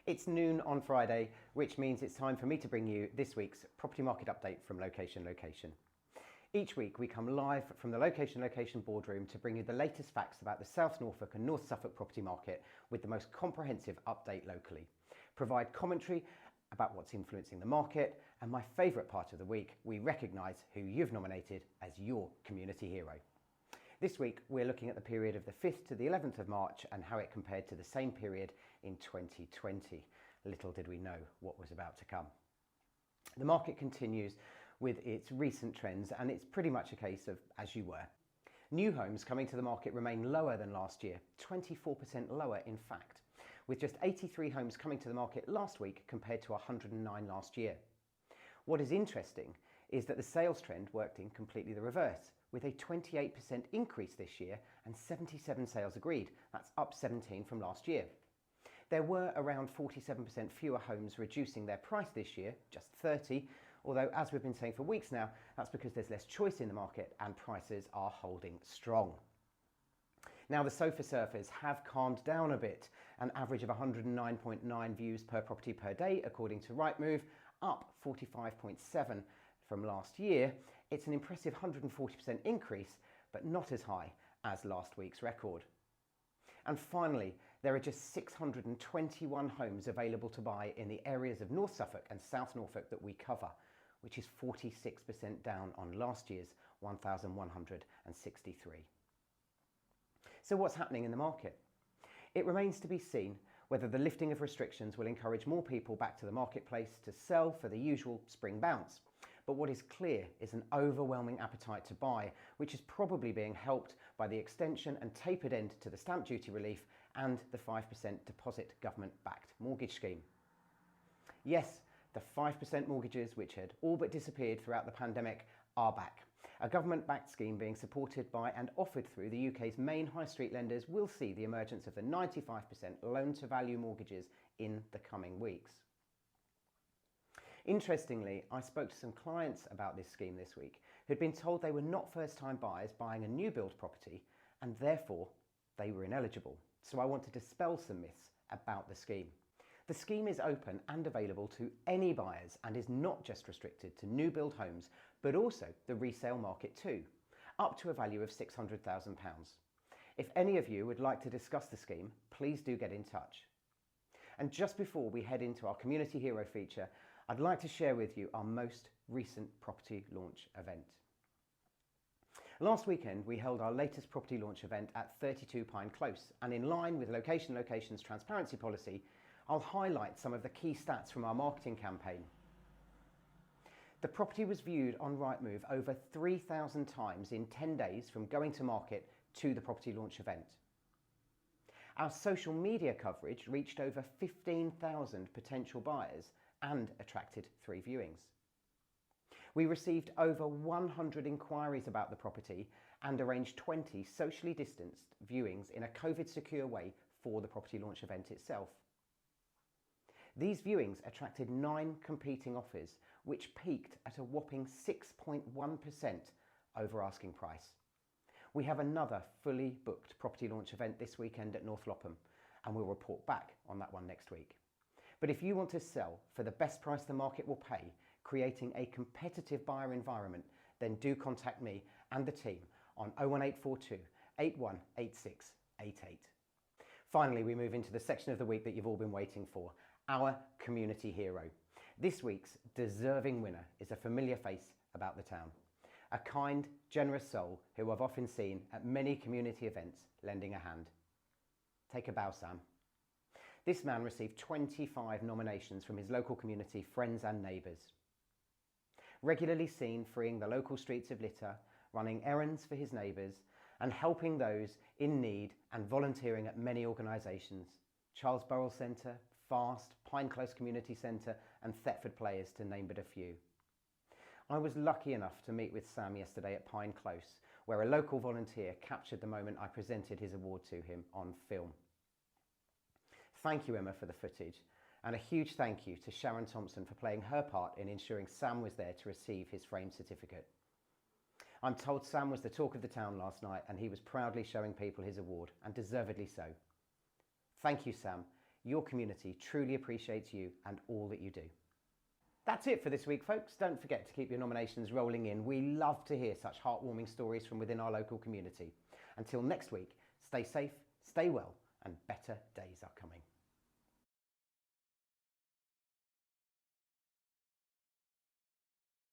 It's noon on Friday, which means it's time for me to bring you this week's property market update from Location. Each week we come live from the Location boardroom to bring you the latest facts about the South Norfolk and North Suffolk property market with the most comprehensive update locally. Provide commentary about what's influencing the market, and my favourite part of the week, we recognise who you've nominated as your community hero. This week we're looking at the period of the 5th to the 11th of March and how it compared to the same period in 2020. Little did we know what was about to come. The market continues with its recent trends, and it's pretty much a case of as you were. New homes coming to the market remain lower than last year, 24% lower in fact, with just 83 homes coming to the market last week compared to 109 last year. What is interesting is that the sales trend worked in completely the reverse, with a 28% increase this year and 77 sales agreed. That's up 17 from last year. There were around 47% fewer homes reducing their price this year, just 30, although as we've been saying for weeks now, that's because there's less choice in the market and prices are holding strong. Now the sofa surfers have calmed down a bit, an average of 109.9 views per property per day according to Rightmove, up 45.7 from last year. It's an impressive 140% increase, but not as high as last week's record. And finally, there are just 621 homes available to buy in the areas of North Suffolk and South Norfolk that we cover, which is 46% down on last year's 1,163. So what's happening in the market? It remains to be seen whether the lifting of restrictions will encourage more people back to the marketplace to sell for the usual spring bounce. But what is clear is an overwhelming appetite to buy, which is probably being helped by the extension and tapered end to the stamp duty relief and the 5% deposit government-backed mortgage scheme. Yes, the 5% mortgages, which had all but disappeared throughout the pandemic, are back. A government-backed scheme being supported by and offered through the UK's main high street lenders will see the emergence of the 95% loan-to-value mortgages in the coming weeks. Interestingly, I spoke to some clients about this scheme this week who'd been told they were not first-time buyers buying a new build property and therefore they were ineligible. So I want to dispel some myths about the scheme. The scheme is open and available to any buyers and is not just restricted to new build homes, but also the resale market too, up to a value of £600,000. If any of you would like to discuss the scheme, please do get in touch. And just before we head into our Community Hero feature, I'd like to share with you our most recent property launch event. Last weekend we held our latest property launch event at 32 Pine Close, and in line with Location's transparency policy, I'll highlight some of the key stats from our marketing campaign. The property was viewed on Rightmove over 3,000 times in 10 days from going to market to the property launch event. Our social media coverage reached over 15,000 potential buyers and attracted 3 viewings. We received over 100 inquiries about the property and arranged 20 socially distanced viewings in a COVID-secure way for the property launch event itself. These viewings attracted 9 competing offers, which peaked at a whopping 6.1% over asking price. We have another fully booked property launch event this weekend at Norfolk, and we'll report back on that one next week. But if you want to sell for the best price the market will pay, creating a competitive buyer environment, then do contact me and the team on 01842 818688. Finally, we move into the section of the week that you've all been waiting for, our community hero. This week's deserving winner is a familiar face about the town. A kind, generous soul who I've often seen at many community events lending a hand. Take a bow, Sam. This man received 25 nominations from his local community, friends and neighbours. Regularly seen freeing the local streets of litter, running errands for his neighbours and helping those in need and volunteering at many organisations. Charles Burrell Centre, FAST, Pine Close Community Centre and Thetford Players, to name but a few. I was lucky enough to meet with Sam yesterday at Pine Close, where a local volunteer captured the moment I presented his award to him on film. Thank you, Emma, for the footage, and a huge thank you to Sharon Thompson for playing her part in ensuring Sam was there to receive his framed certificate. I'm told Sam was the talk of the town last night and he was proudly showing people his award, and deservedly so. Thank you, Sam. Your community truly appreciates you and all that you do. That's it for this week, folks. Don't forget to keep your nominations rolling in. We love to hear such heartwarming stories from within our local community. Until next week, stay safe, stay well, and better days are coming.